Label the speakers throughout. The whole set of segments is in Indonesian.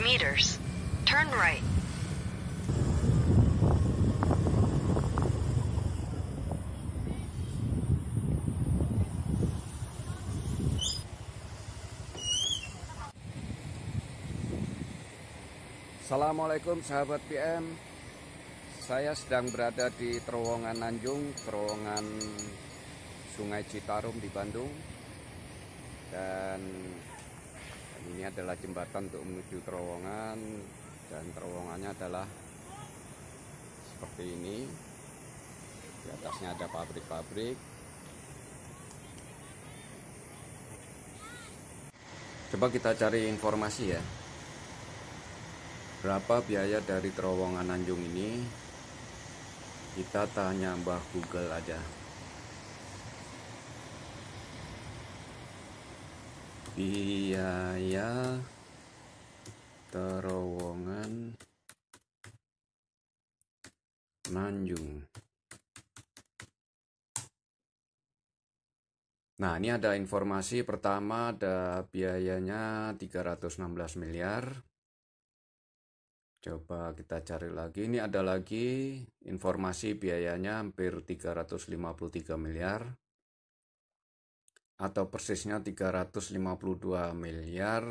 Speaker 1: meters. Turn right.
Speaker 2: Assalamualaikum sahabat PM. Saya sedang berada di terowongan Nanjung, terowongan Sungai Citarum di Bandung. Dan ini adalah jembatan untuk menuju terowongan, dan terowongannya adalah seperti ini. Di atasnya ada pabrik-pabrik. Coba kita cari informasi ya. Berapa biaya dari terowongan Nanjung ini? Kita tanya Mbah Google aja. Biaya terowongan Nanjung. Nah, ini ada informasi pertama, ada biayanya 316 miliar. Coba kita cari lagi. Ini ada lagi informasi biayanya hampir 353 miliar. Atau persisnya 352 miliar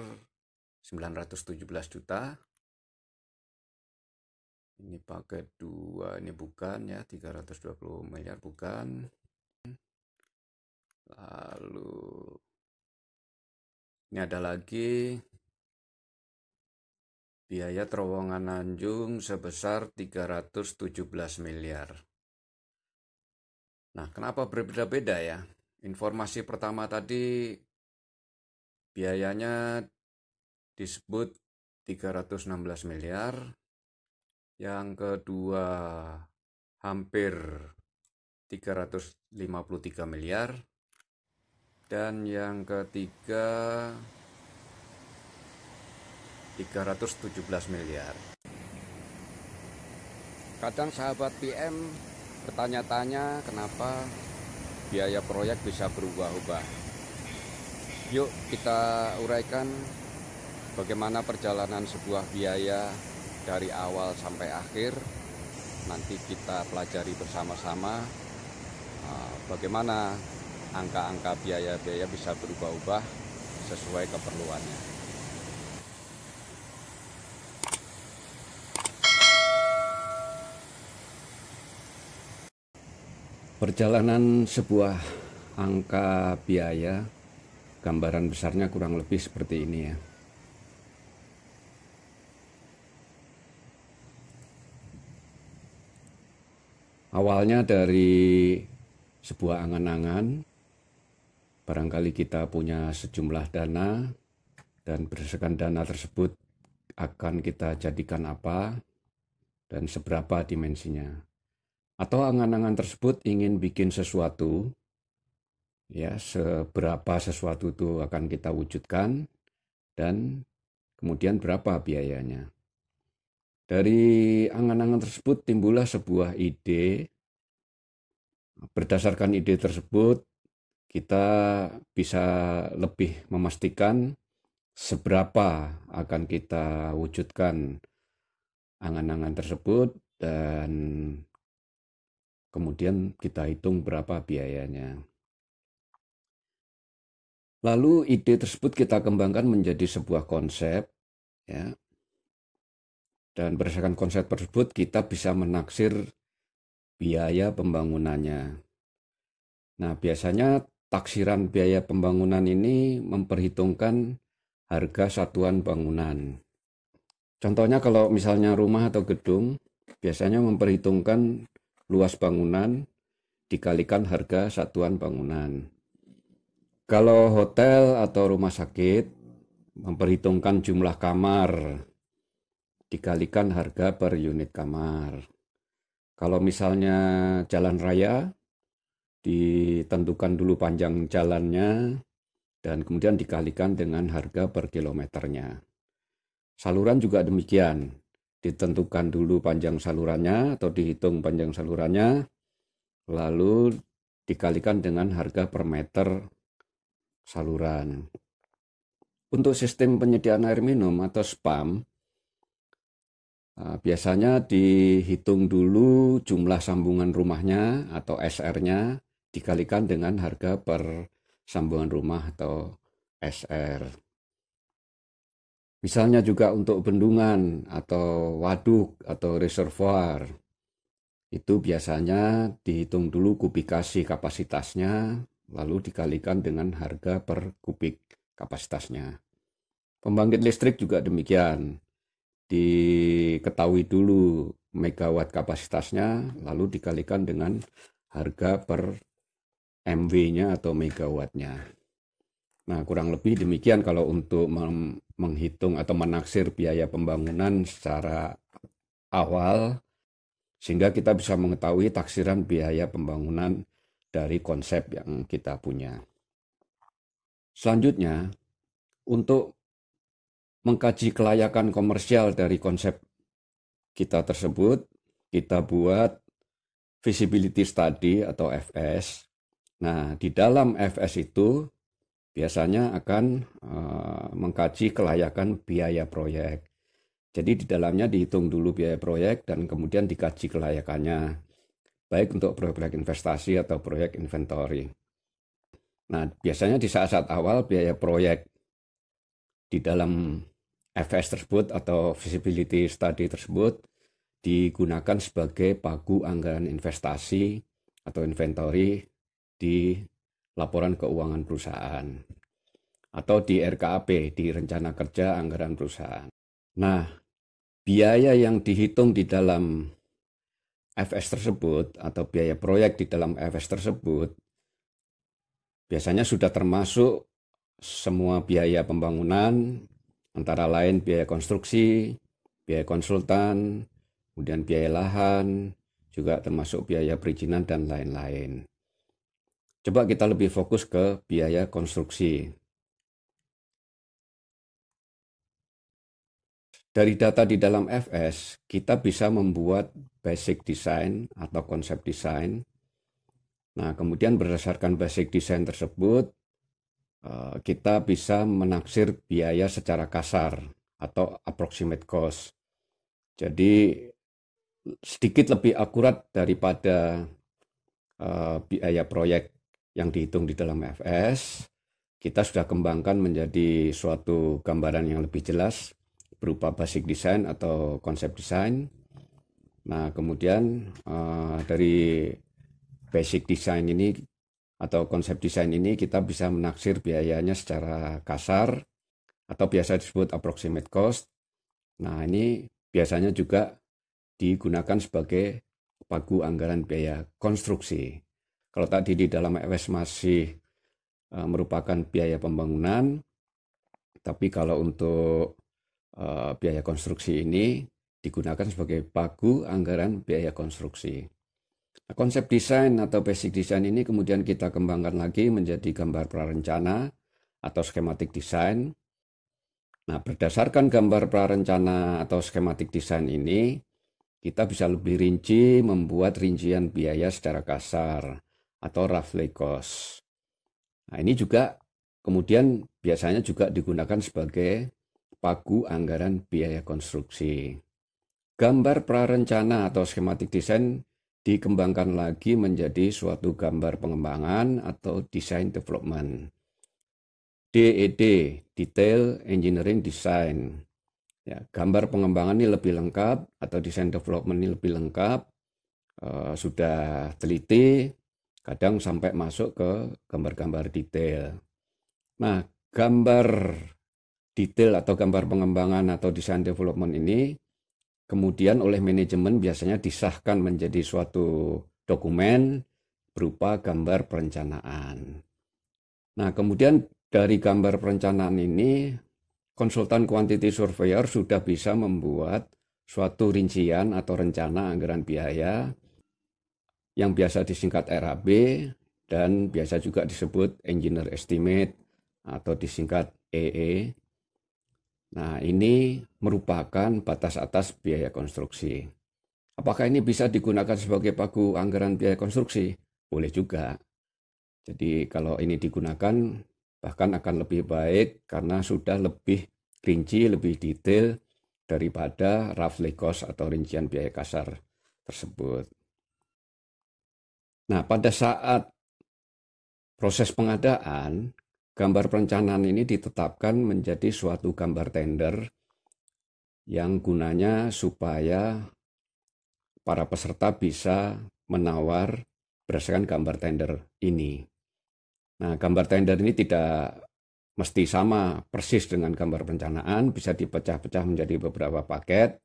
Speaker 2: 917 juta. Ini pakai 2, ini bukan ya, 320 miliar bukan. Lalu ini ada lagi biaya terowongan Nanjung sebesar 317 miliar. Nah, kenapa berbeda-beda ya? Informasi pertama tadi biayanya disebut 316 miliar. Yang kedua hampir 353 miliar. Dan yang ketiga 317 miliar. Kadang sahabat PM bertanya-tanya kenapa biaya proyek bisa berubah-ubah. Yuk kita uraikan bagaimana perjalanan sebuah biaya dari awal sampai akhir. Nanti kita pelajari bersama-sama bagaimana angka-angka biaya-biaya bisa berubah-ubah sesuai keperluannya. Perjalanan sebuah angka biaya, gambaran besarnya kurang lebih seperti ini ya. Awalnya dari sebuah angan-angan, barangkali kita punya sejumlah dana, dan berdasarkan dana tersebut akan kita jadikan apa dan seberapa dimensinya. Atau angan-angan tersebut ingin bikin sesuatu, ya seberapa sesuatu itu akan kita wujudkan, dan kemudian berapa biayanya. Dari angan-angan tersebut timbullah sebuah ide. Berdasarkan ide tersebut, kita bisa lebih memastikan seberapa akan kita wujudkan angan-angan tersebut, dan kemudian kita hitung berapa biayanya. Lalu ide tersebut kita kembangkan menjadi sebuah konsep, ya. Dan berdasarkan konsep tersebut kita bisa menaksir biaya pembangunannya. Nah, biasanya taksiran biaya pembangunan ini memperhitungkan harga satuan bangunan. Contohnya kalau misalnya rumah atau gedung, biasanya memperhitungkan luas bangunan dikalikan harga satuan bangunan. Kalau hotel atau rumah sakit, memperhitungkan jumlah kamar dikalikan harga per unit kamar. Kalau misalnya jalan raya, ditentukan dulu panjang jalannya dan kemudian dikalikan dengan harga per kilometernya. Saluran juga demikian. Ditentukan dulu panjang salurannya atau dihitung panjang salurannya, lalu dikalikan dengan harga per meter saluran. Untuk sistem penyediaan air minum atau SPAM, Biasanya dihitung dulu jumlah sambungan rumahnya atau SR-nya dikalikan dengan harga per sambungan rumah atau SR. Misalnya juga untuk bendungan atau waduk atau reservoir, itu biasanya dihitung dulu kubikasi kapasitasnya, lalu dikalikan dengan harga per kubik kapasitasnya. Pembangkit listrik juga demikian, diketahui dulu megawatt kapasitasnya, lalu dikalikan dengan harga per MW-nya atau megawattnya. Nah, kurang lebih demikian kalau untuk menghitung atau menaksir biaya pembangunan secara awal, sehingga kita bisa mengetahui taksiran biaya pembangunan dari konsep yang kita punya. Selanjutnya, untuk mengkaji kelayakan komersial dari konsep kita tersebut, kita buat feasibility study atau FS. Nah, di dalam FS itu biasanya akan mengkaji kelayakan biaya proyek. Jadi di dalamnya dihitung dulu biaya proyek dan kemudian dikaji kelayakannya, baik untuk proyek investasi atau proyek inventory. Nah, biasanya di saat-saat awal biaya proyek di dalam FS tersebut atau feasibility study tersebut digunakan sebagai pagu anggaran investasi atau inventory di laporan keuangan perusahaan atau di RKAP, di rencana kerja anggaran perusahaan. Nah, biaya yang dihitung di dalam FS tersebut atau biaya proyek di dalam FS tersebut biasanya sudah termasuk semua biaya pembangunan, antara lain biaya konstruksi, biaya konsultan, kemudian biaya lahan, juga termasuk biaya perizinan dan lain-lain. Coba kita lebih fokus ke biaya konstruksi. Dari data di dalam FS, kita bisa membuat basic design atau konsep desain. Nah, kemudian berdasarkan basic design tersebut, kita bisa menaksir biaya secara kasar atau approximate cost. Jadi sedikit lebih akurat daripada biaya proyek yang dihitung di dalam FS, kita sudah kembangkan menjadi suatu gambaran yang lebih jelas berupa basic design atau konsep desain. Nah, kemudian dari basic design ini atau konsep desain ini kita bisa menaksir biayanya secara kasar atau biasa disebut approximate cost. Nah, ini biasanya juga digunakan sebagai pagu anggaran biaya konstruksi. Kalau tadi di dalam FS masih merupakan biaya pembangunan, tapi kalau untuk biaya konstruksi ini digunakan sebagai pagu anggaran biaya konstruksi. Nah, konsep desain atau basic design ini kemudian kita kembangkan lagi menjadi gambar prarencana atau schematic design. Nah, berdasarkan gambar prarencana atau schematic design ini, kita bisa lebih rinci membuat rincian biaya secara kasar atau roughly cost. Nah, ini juga kemudian biasanya juga digunakan sebagai pagu anggaran biaya konstruksi. Gambar prarencana atau schematic design dikembangkan lagi menjadi suatu gambar pengembangan atau design development. DED, Detail Engineering Design. Ya, gambar pengembangan ini lebih lengkap atau design development ini lebih lengkap, sudah teliti, kadang sampai masuk ke gambar-gambar detail. Nah, gambar detail atau gambar pengembangan atau design development ini kemudian oleh manajemen biasanya disahkan menjadi suatu dokumen berupa gambar perencanaan. Nah, kemudian dari gambar perencanaan ini konsultan quantity surveyor sudah bisa membuat suatu rincian atau rencana anggaran biaya yang biasa disingkat RAB dan biasa juga disebut engineer estimate atau disingkat EE. Nah, ini merupakan batas atas biaya konstruksi. Apakah ini bisa digunakan sebagai pagu anggaran biaya konstruksi? Boleh juga. Jadi kalau ini digunakan bahkan akan lebih baik karena sudah lebih rinci, lebih detail daripada roughly cost atau rincian biaya kasar tersebut. Nah, pada saat proses pengadaan, gambar perencanaan ini ditetapkan menjadi suatu gambar tender yang gunanya supaya para peserta bisa menawar berdasarkan gambar tender ini. Nah, gambar tender ini tidak mesti sama persis dengan gambar perencanaan, bisa dipecah-pecah menjadi beberapa paket,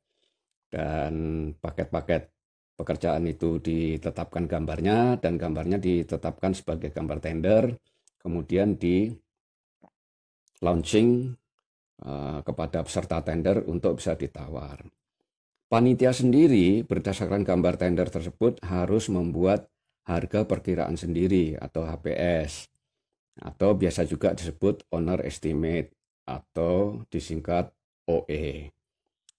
Speaker 2: dan paket-paket pekerjaan itu ditetapkan gambarnya, dan gambarnya ditetapkan sebagai gambar tender, kemudian di launching kepada peserta tender untuk bisa ditawar. Panitia sendiri berdasarkan gambar tender tersebut harus membuat harga perkiraan sendiri atau HPS, atau biasa juga disebut owner estimate atau disingkat OE.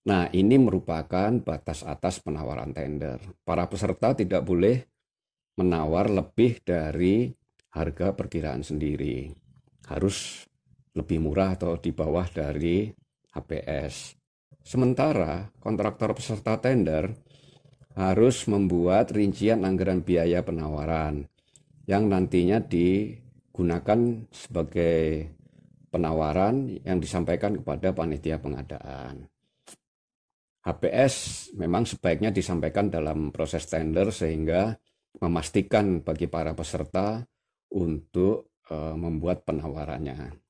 Speaker 2: Nah, ini merupakan batas atas penawaran tender. Para peserta tidak boleh menawar lebih dari harga perkiraan sendiri. Harus lebih murah atau di bawah dari HPS. Sementara kontraktor peserta tender harus membuat rincian anggaran biaya penawaran yang nantinya digunakan sebagai penawaran yang disampaikan kepada panitia pengadaan. HPS memang sebaiknya disampaikan dalam proses tender sehingga memastikan bagi para peserta untuk membuat penawarannya.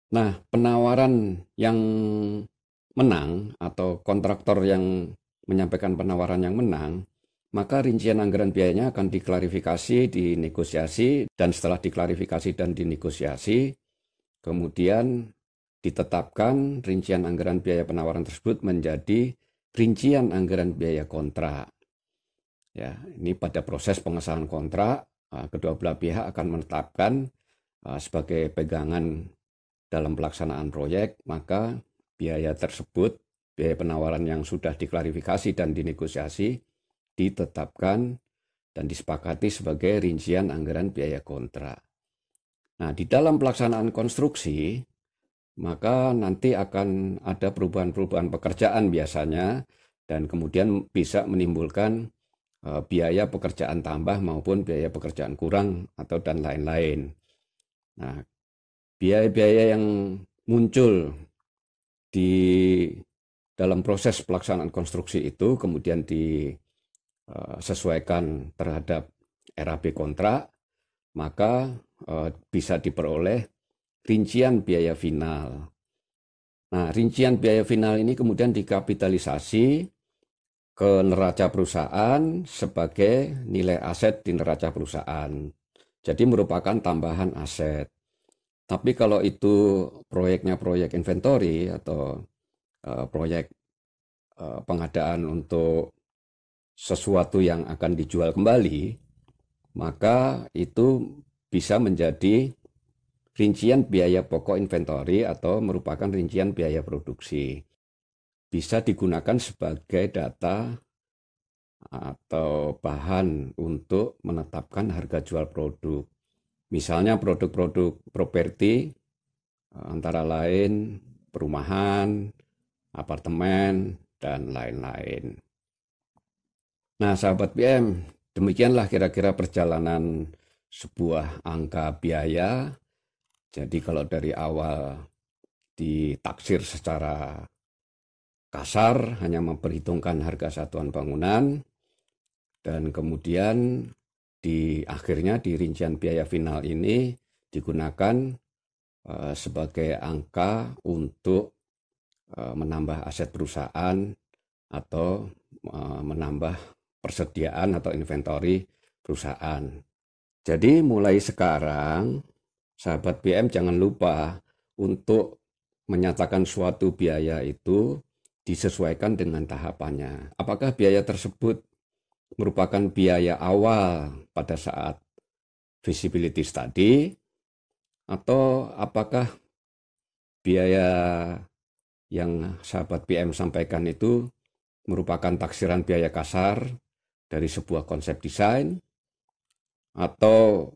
Speaker 2: Nah, penawaran yang menang atau kontraktor yang menyampaikan penawaran yang menang, maka rincian anggaran biayanya akan diklarifikasi, dinegosiasi, dan setelah diklarifikasi dan dinegosiasi, kemudian ditetapkan rincian anggaran biaya penawaran tersebut menjadi rincian anggaran biaya kontrak. Ya, ini pada proses pengesahan kontrak, kedua belah pihak akan menetapkan sebagai pegangan dalam pelaksanaan proyek, maka biaya tersebut, biaya penawaran yang sudah diklarifikasi dan dinegosiasi, ditetapkan dan disepakati sebagai rincian anggaran biaya kontrak. Nah, di dalam pelaksanaan konstruksi, maka nanti akan ada perubahan-perubahan pekerjaan biasanya, dan kemudian bisa menimbulkan biaya pekerjaan tambah maupun biaya pekerjaan kurang atau dan lain-lain. Nah, biaya-biaya yang muncul di dalam proses pelaksanaan konstruksi itu kemudian disesuaikan terhadap RAB kontrak, maka bisa diperoleh rincian biaya final. Nah, rincian biaya final ini kemudian dikapitalisasi ke neraca perusahaan sebagai nilai aset di neraca perusahaan. Jadi merupakan tambahan aset. Tapi kalau itu proyeknya proyek inventory atau proyek pengadaan untuk sesuatu yang akan dijual kembali, maka itu bisa menjadi rincian biaya pokok inventory atau merupakan rincian biaya produksi. Bisa digunakan sebagai data atau bahan untuk menetapkan harga jual produk. Misalnya produk-produk properti, antara lain perumahan, apartemen, dan lain-lain. Nah, sahabat PM, demikianlah kira-kira perjalanan sebuah angka biaya. Jadi kalau dari awal ditaksir secara kasar, hanya memperhitungkan harga satuan bangunan, dan kemudian di akhirnya di rincian biaya final ini digunakan sebagai angka untuk menambah aset perusahaan atau menambah persediaan atau inventory perusahaan. Jadi mulai sekarang, sahabat PM jangan lupa untuk menyatakan suatu biaya itu disesuaikan dengan tahapannya. Apakah biaya tersebut merupakan biaya awal pada saat feasibility study, atau apakah biaya yang sahabat PM sampaikan itu merupakan taksiran biaya kasar dari sebuah konsep desain, atau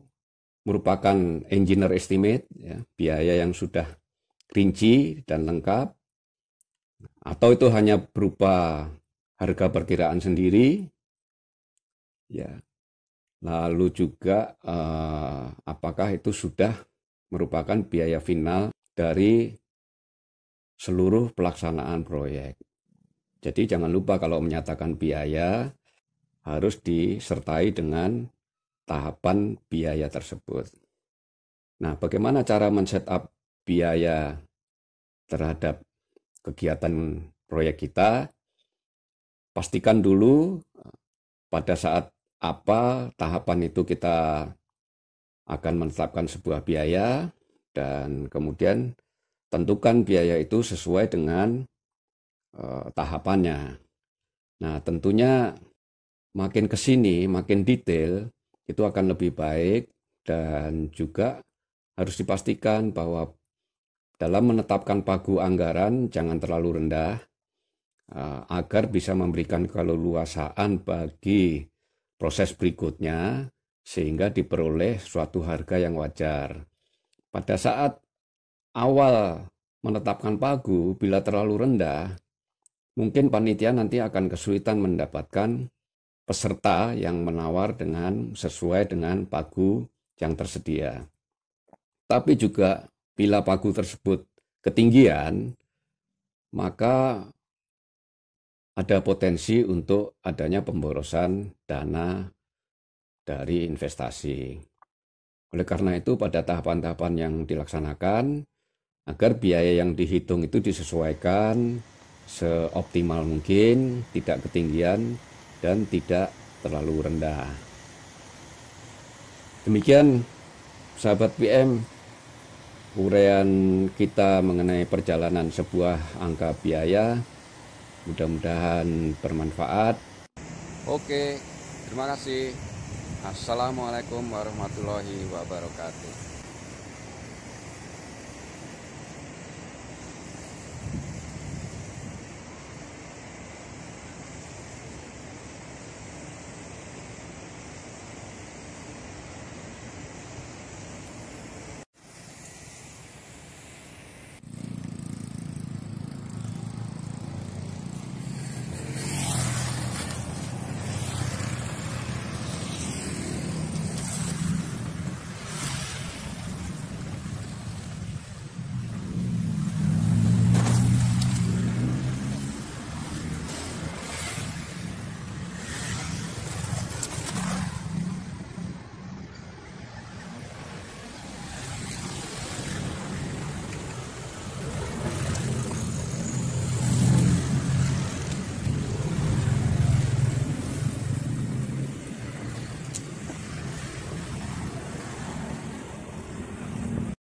Speaker 2: merupakan engineer estimate, ya, biaya yang sudah rinci dan lengkap, atau itu hanya berupa harga perkiraan sendiri, ya. Lalu juga apakah itu sudah merupakan biaya final dari seluruh pelaksanaan proyek. Jadi jangan lupa kalau menyatakan biaya harus disertai dengan tahapan biaya tersebut. Nah, bagaimana cara men-setup biaya terhadap kegiatan proyek kita? Pastikan dulu pada saat apa tahapan itu kita akan menetapkan sebuah biaya, dan kemudian tentukan biaya itu sesuai dengan tahapannya. Nah, tentunya makin ke sini, makin detail, itu akan lebih baik, dan juga harus dipastikan bahwa dalam menetapkan pagu anggaran jangan terlalu rendah, agar bisa memberikan keleluasaan bagi proses berikutnya sehingga diperoleh suatu harga yang wajar. Pada saat awal menetapkan pagu, bila terlalu rendah, mungkin panitia nanti akan kesulitan mendapatkan peserta yang menawar sesuai dengan pagu yang tersedia. Tapi juga bila pagu tersebut ketinggian, maka ada potensi untuk adanya pemborosan dana dari investasi. Oleh karena itu, pada tahapan-tahapan yang dilaksanakan, agar biaya yang dihitung itu disesuaikan seoptimal mungkin, tidak ketinggian dan tidak terlalu rendah. Demikian, sahabat PM, uraian kita mengenai perjalanan sebuah angka biaya. Mudah-mudahan bermanfaat. Oke, terima kasih. Assalamualaikum warahmatullahi wabarakatuh.